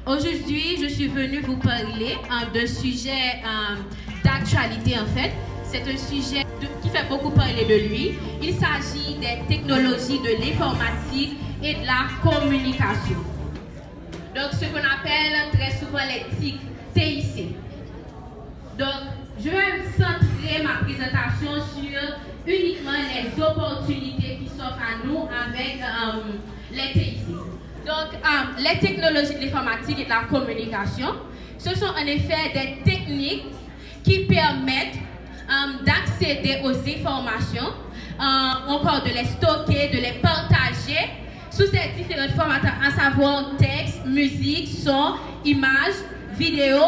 Aujourd'hui, je suis venue vous parler d'un sujet d'actualité en fait. C'est un sujet qui fait beaucoup parler de lui. Il s'agit des technologies de l'informatique et de la communication. Donc, ce qu'on appelle très souvent les TIC. Donc, je vais centrer ma présentation sur uniquement les opportunités qui s'offrent à nous avec les TIC. Donc, les technologies de l'informatique et de la communication, ce sont en effet des techniques qui permettent d'accéder aux informations, encore de les stocker, de les partager sous ces différentes formats, à savoir texte, musique, son, images, vidéo,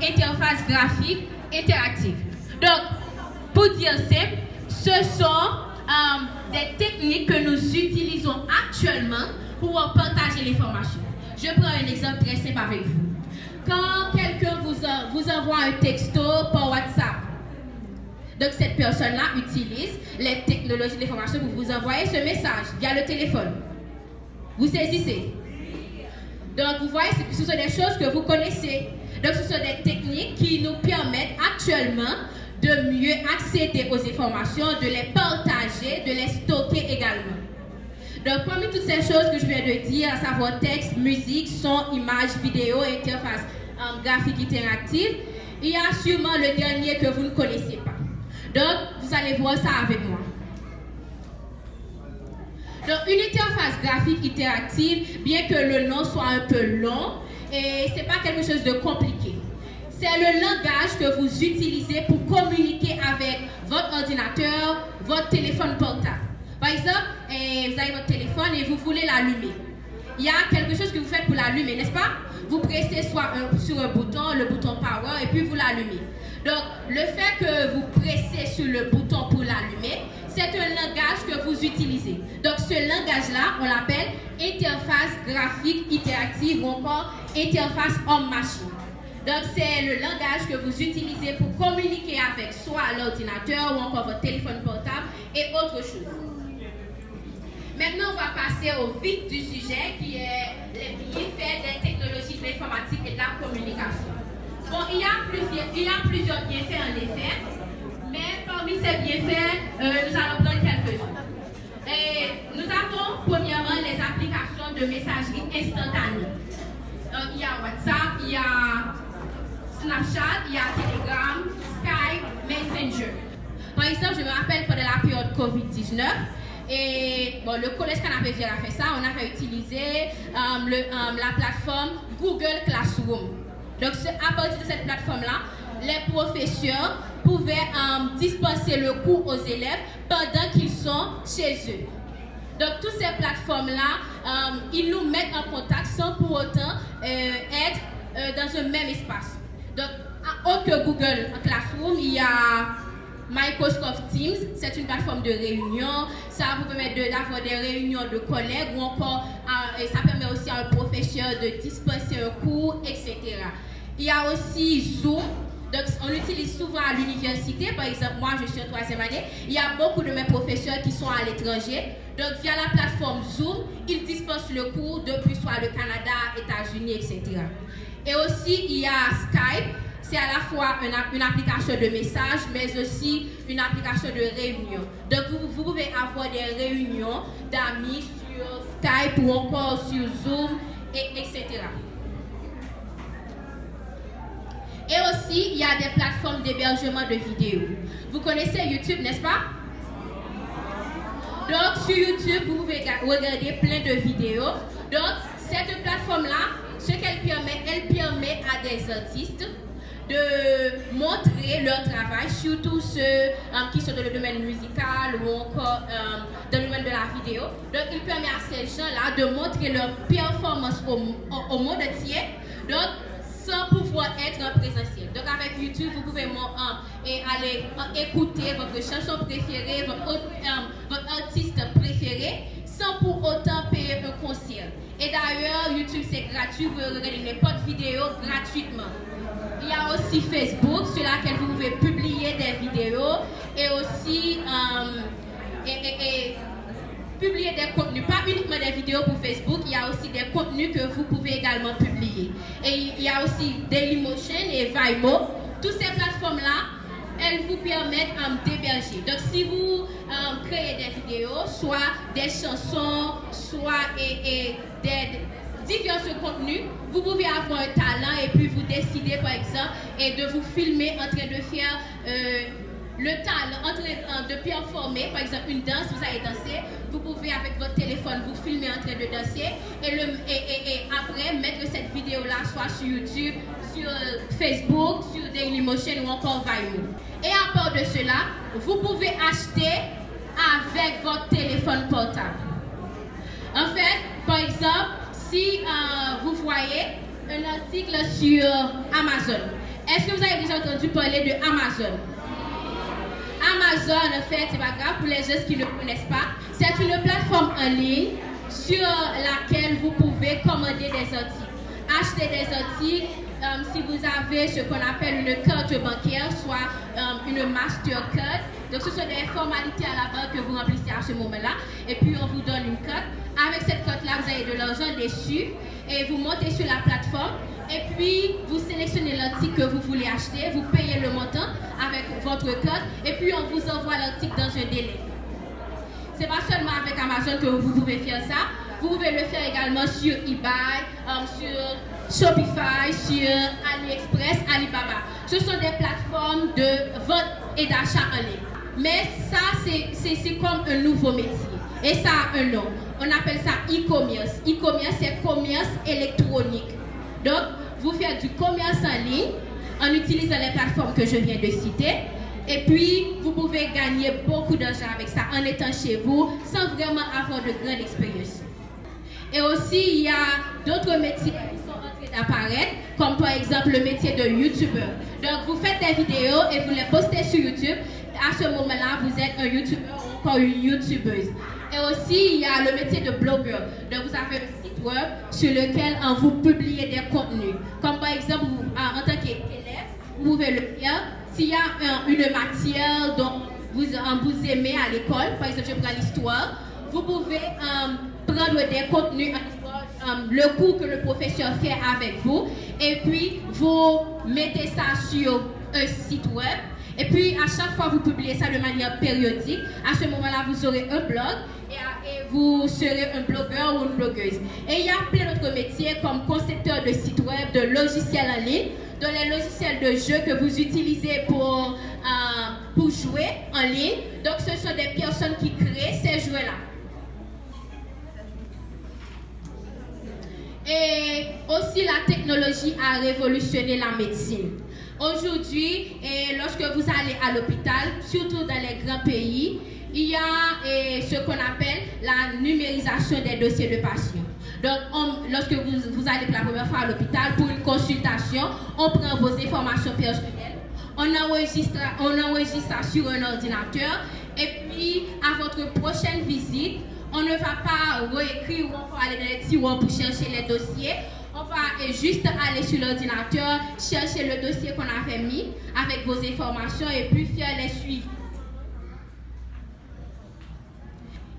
interface graphique, interactive. Donc, pour dire simple, ce sont des techniques que nous utilisons actuellement pour partager l'information. Je prends un exemple très simple avec vous. Quand quelqu'un vous envoie un texto par WhatsApp, donc cette personne-là utilise les technologies de l'information pour vous envoyer ce message via le téléphone. Vous saisissez? Donc vous voyez, ce sont des choses que vous connaissez. Donc ce sont des techniques qui nous permettent actuellement de mieux accéder aux informations, de les partager, de les stocker également. Donc, parmi toutes ces choses que je viens de dire, à savoir texte, musique, son, image, vidéo, interface graphique interactive, il y a sûrement le dernier que vous ne connaissez pas. Donc, vous allez voir ça avec moi. Donc, une interface graphique interactive, bien que le nom soit un peu long, et ce n'est pas quelque chose de compliqué. C'est le langage que vous utilisez pour communiquer avec votre ordinateur, votre téléphone portable. Par exemple, vous avez votre téléphone et vous voulez l'allumer. Il y a quelque chose que vous faites pour l'allumer, n'est-ce pas? Vous pressez soit sur un bouton, le bouton power, et puis vous l'allumez. Donc, le fait que vous pressez sur le bouton pour l'allumer, c'est un langage que vous utilisez. Donc, ce langage-là, on l'appelle interface graphique interactive ou encore interface homme-machine. Donc, c'est le langage que vous utilisez pour communiquer avec soit l'ordinateur ou encore votre téléphone portable et autre chose. Maintenant, on va passer au vif du sujet qui est les bienfaits des technologies de l'informatique et de la communication. Bon, il y a plusieurs bienfaits en effet, mais parmi ces bienfaits, nous allons prendre quelques-uns. Nous avons premièrement les applications de messagerie instantanée. Donc, il y a WhatsApp, il y a Snapchat, il y a Telegram, Skype, Messenger. Par exemple, je me rappelle pendant la période COVID-19, et bon, le collège Canapé-Vier a fait ça, on avait utilisé la plateforme Google Classroom. Donc, à partir de cette plateforme-là, les professeurs pouvaient dispenser le cours aux élèves pendant qu'ils sont chez eux. Donc, toutes ces plateformes-là, ils nous mettent en contact sans pour autant être dans un même espace. Donc, autre que Google Classroom, il y a Microsoft Teams, c'est une plateforme de réunion. Ça vous permet d'avoir des réunions de collègues ou encore, ça permet aussi à un professeur de dispenser un cours, etc. Il y a aussi Zoom. Donc, on l'utilise souvent à l'université. Par exemple, moi, je suis en 3e année. Il y a beaucoup de mes professeurs qui sont à l'étranger. Donc, via la plateforme Zoom, ils dispensent le cours depuis soit le Canada, États-Unis, etc. Et aussi, il y a Skype. C'est à la fois une application de message, mais aussi une application de réunion. Donc, vous pouvez avoir des réunions d'amis sur Skype ou encore sur Zoom, etc. Et aussi, il y a des plateformes d'hébergement de vidéos. Vous connaissez YouTube, n'est-ce pas? Donc, sur YouTube, vous pouvez regarder plein de vidéos. Donc, cette plateforme-là, ce qu'elle permet, elle permet à des artistes de montrer leur travail, surtout ceux qui sont dans le domaine musical ou encore dans le domaine de la vidéo. Donc, il permet à ces gens-là de montrer leur performance au monde entier, donc sans pouvoir être en présentiel. Donc, avec YouTube, vous pouvez aller écouter votre chanson préférée, votre artiste préféré, sans pour autant payer un concert. Et d'ailleurs, YouTube, c'est gratuit, vous regardez n'importe vidéo gratuitement. Il y a aussi Facebook, sur laquelle vous pouvez publier des vidéos et aussi publier des contenus, pas uniquement des vidéos pour Facebook, il y a aussi des contenus que vous pouvez également publier. Et il y a aussi Dailymotion et Vimeo. Toutes ces plateformes-là, elles vous permettent d'héberger. Donc, si vous créez des vidéos, soit des chansons, soit des divers contenus, vous pouvez avoir un talent et puis vous décidez, par exemple, et de vous filmer en train de faire le talent, en train de performer, par exemple, une danse, vous allez danser, vous pouvez avec votre téléphone vous filmer en train de danser et après mettre cette vidéo-là soit sur YouTube, sur Facebook, sur Dailymotion ou encore Vimeo. Et à part de cela, vous pouvez acheter avec votre téléphone portable. En fait, par exemple, si vous voyez un article sur Amazon, est-ce que vous avez déjà entendu parler de Amazon? Amazon, en fait, c'est pas grave pour les gens qui ne connaissent pas, c'est une plateforme en ligne sur laquelle vous pouvez commander des articles. Acheter des articles, si vous avez ce qu'on appelle une carte bancaire, soit une Mastercard. Donc, ce sont des formalités à la banque que vous remplissez à ce moment-là. Et puis, on vous donne une carte. Avec cette carte-là, vous avez de l'argent dessus. Et vous montez sur la plateforme. Et puis, vous sélectionnez l'article que vous voulez acheter. Vous payez le montant avec votre carte. Et puis, on vous envoie l'article dans un délai. Ce n'est pas seulement avec Amazon que vous pouvez faire ça. Vous pouvez le faire également sur eBay, sur Shopify, sur AliExpress, Alibaba. Ce sont des plateformes de vente et d'achat en ligne. Mais ça, c'est comme un nouveau métier. Et ça a un nom. On appelle ça e-commerce. E-commerce, c'est commerce électronique. Donc, vous faites du commerce en ligne en utilisant les plateformes que je viens de citer. Et puis, vous pouvez gagner beaucoup d'argent avec ça en étant chez vous sans vraiment avoir de grande expérience. Et aussi, il y a d'autres métiers qui sont en train d'apparaître, comme par exemple le métier de YouTuber. Donc, vous faites des vidéos et vous les postez sur YouTube. À ce moment-là, vous êtes un YouTuber ou encore une YouTubeuse. Et aussi, il y a le métier de blogueur. Donc, vous avez un site web sur lequel vous publiez des contenus. Comme par exemple, en tant qu'élève, vous pouvez le faire. S'il y a une matière dont vous aimez à l'école, par exemple, je prends l'histoire, vous pouvez prendre des contenus en histoire, le cours que le professeur fait avec vous, et puis vous mettez ça sur un site web. Et puis, à chaque fois, vous publiez ça de manière périodique. À ce moment-là, vous aurez un blog et vous serez un blogueur ou une blogueuse. Et il y a plein d'autres métiers comme concepteur de sites web, de logiciels en ligne, dans les logiciels de jeu que vous utilisez pour jouer en ligne. Donc, ce sont des personnes qui créent ces jeux-là. Et aussi, la technologie a révolutionné la médecine. Aujourd'hui, lorsque vous allez à l'hôpital, surtout dans les grands pays, il y a ce qu'on appelle la numérisation des dossiers de patients. Donc, lorsque vous allez pour la première fois à l'hôpital pour une consultation, on prend vos informations personnelles, on enregistre ça sur un ordinateur, et puis à votre prochaine visite, on ne va pas réécrire ou on va aller dans les tiroirs pour chercher les dossiers. On va juste aller sur l'ordinateur, chercher le dossier qu'on avait mis avec vos informations et puis faire les suivis.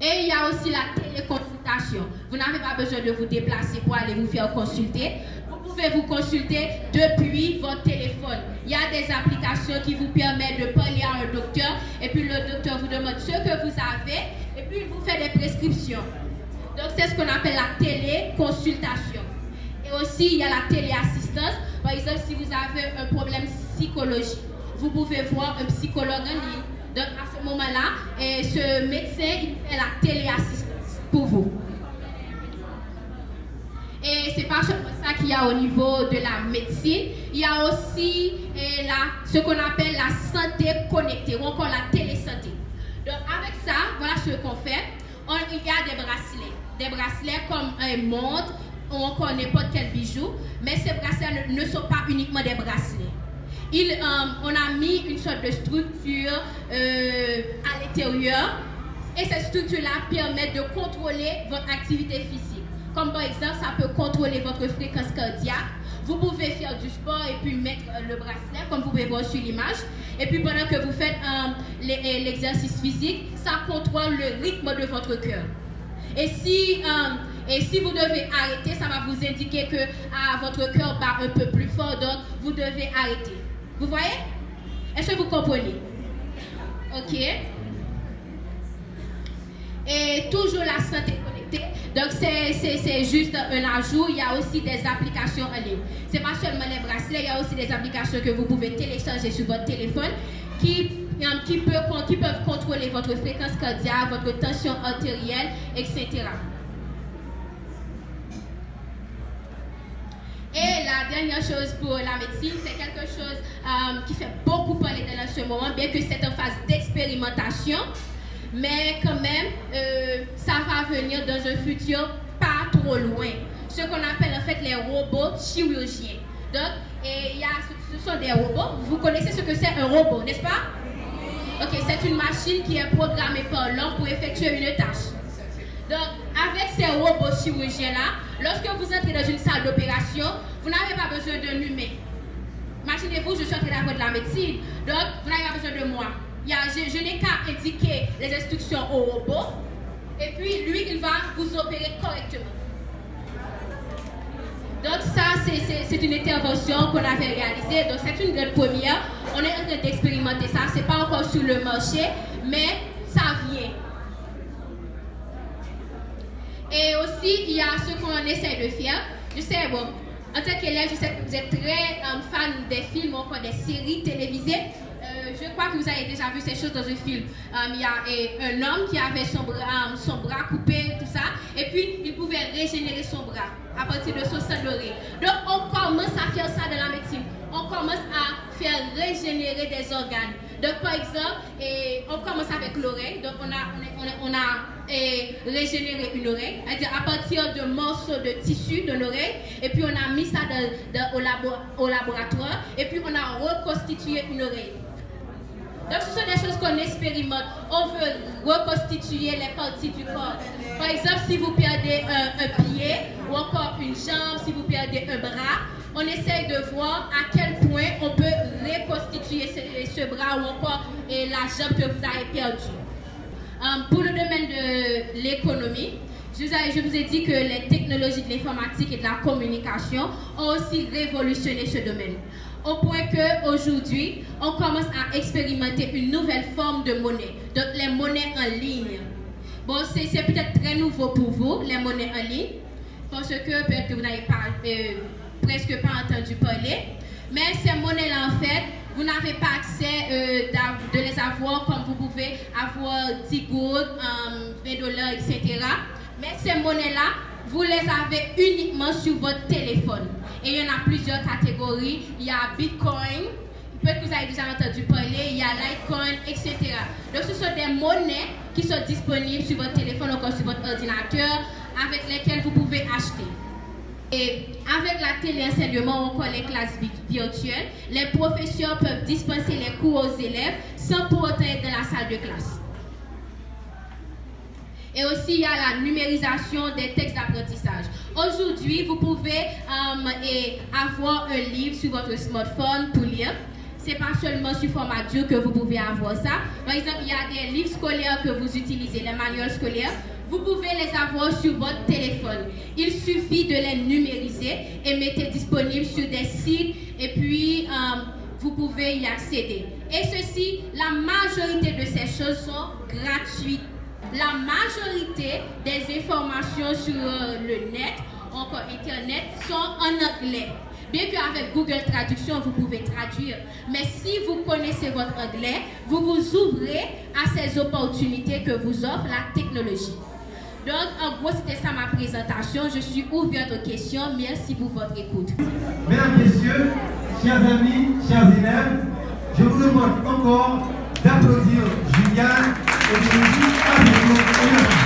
Et il y a aussi la téléconsultation. Vous n'avez pas besoin de vous déplacer pour aller vous faire consulter. Vous pouvez vous consulter depuis votre téléphone. Il y a des applications qui vous permettent de parler à un docteur et puis le docteur vous demande ce que vous avez et puis il vous fait des prescriptions. Donc c'est ce qu'on appelle la téléconsultation. Et aussi, il y a la téléassistance. Par exemple, si vous avez un problème psychologique, vous pouvez voir un psychologue en ligne. Donc, à ce moment-là, ce médecin, il fait la téléassistance pour vous. Et ce n'est pas seulement ça qu'il y a au niveau de la médecine. Il y a aussi ce qu'on appelle la santé connectée ou encore la télésanté. Donc, avec ça, voilà ce qu'on fait. Il y a des bracelets. Des bracelets comme un montre, ou encore n'importe quel bijou, mais ces bracelets ne sont pas uniquement des bracelets. On a mis une sorte de structure à l'intérieur et cette structure-là permet de contrôler votre activité physique. Comme par exemple, ça peut contrôler votre fréquence cardiaque. Vous pouvez faire du sport et puis mettre le bracelet, comme vous pouvez voir sur l'image. Et puis pendant que vous faites l'exercice physique, ça contrôle le rythme de votre cœur. Et si Et si vous devez arrêter, ça va vous indiquer que votre cœur bat un peu plus fort, donc vous devez arrêter. Vous voyez? Est-ce que vous comprenez? Ok. Et toujours la santé connectée. Donc c'est juste un ajout. Il y a aussi des applications en ligne. C'est pas seulement les bracelets, il y a aussi des applications que vous pouvez télécharger sur votre téléphone qui peuvent contrôler votre fréquence cardiaque, votre tension artérielle, etc. Et la dernière chose pour la médecine, c'est quelque chose qui fait beaucoup parler dans ce moment, bien que c'est en phase d'expérimentation, mais quand même, ça va venir dans un futur pas trop loin. Ce qu'on appelle en fait les robots chirurgiens. Donc, ce sont des robots. Vous connaissez ce que c'est un robot, n'est-ce pas? Ok, c'est une machine qui est programmée par l'homme pour effectuer une tâche. Donc, avec ces robots chirurgiens-là, lorsque vous entrez dans une salle d'opération, vous n'avez pas besoin d'un humain. Imaginez-vous, je suis en train d'apprendre la médecine, donc vous n'avez pas besoin de moi. Je n'ai qu'à indiquer les instructions au robot, et puis lui, il va vous opérer correctement. Donc ça, c'est une intervention qu'on avait réalisée, donc c'est une grande première. On est en train d'expérimenter ça, c'est pas encore sur le marché, mais ça vient. Et aussi, il y a ce qu'on essaie de faire. Je sais, bon, en tant qu'élève, je sais que vous êtes très fan des films ou encore des séries télévisées. Je crois que vous avez déjà vu ces choses dans un film. Il y a un homme qui avait son bras coupé, tout ça, et puis il pouvait régénérer son bras à partir de son sang doré. Donc on commence à faire ça dans la médecine. On commence à faire régénérer des organes. Donc par exemple, on commence avec l'oreille. Donc on a régénéré une oreille, c'est-à-dire à partir de morceaux de tissu de l'oreille, et puis on a mis ça au laboratoire, et puis on a reconstitué une oreille. Donc ce sont des choses qu'on expérimente. On veut reconstituer les parties du corps. Par exemple, si vous perdez un pied ou encore une jambe, si vous perdez un bras, on essaye de voir à quel point on peut reconstituer ce bras ou encore la jambe que vous avez perdue. Pour le domaine de l'économie, je vous ai dit que les technologies de l'informatique et de la communication ont aussi révolutionné ce domaine. Au point qu'aujourd'hui, on commence à expérimenter une nouvelle forme de monnaie, donc les monnaies en ligne. Bon, c'est peut-être très nouveau pour vous, les monnaies en ligne, parce que peut-être que vous n'avez pas, presque pas entendu parler, mais ces monnaies-là, en fait, vous n'avez pas accès de les avoir comme vous pouvez avoir 10 gouttes, 20 $, etc. Mais ces monnaies-là, vous les avez uniquement sur votre téléphone. Et il y en a plusieurs catégories. Il y a Bitcoin, peut-être que vous avez déjà entendu parler, il y a Litecoin, etc. Donc ce sont des monnaies qui sont disponibles sur votre téléphone ou sur votre ordinateur, avec lesquelles vous pouvez acheter. Et avec la téléenseignement ou encore les classes virtuelles, les professeurs peuvent dispenser les cours aux élèves sans pour autant être dans la salle de classe. Et aussi, il y a la numérisation des textes d'apprentissage. Aujourd'hui, vous pouvez avoir un livre sur votre smartphone pour lire. Ce n'est pas seulement sur format dur que vous pouvez avoir ça. Par exemple, il y a des livres scolaires que vous utilisez, les manuels scolaires. Vous pouvez les avoir sur votre téléphone. Il suffit de les numériser et mettre disponibles sur des sites et puis vous pouvez y accéder. Et ceci, la majorité de ces choses sont gratuites. La majorité des informations sur le net, encore Internet, sont en anglais. Bien qu'avec Google Traduction, vous pouvez traduire. Mais si vous connaissez votre anglais, vous vous ouvrez à ces opportunités que vous offre la technologie. Donc, en gros, c'était ça ma présentation. Je suis ouverte aux questions. Merci pour votre écoute. Mesdames, Messieurs, chers amis, chers élèves, je vous demande encore d'applaudir Juliane et de nous dire à bientôt.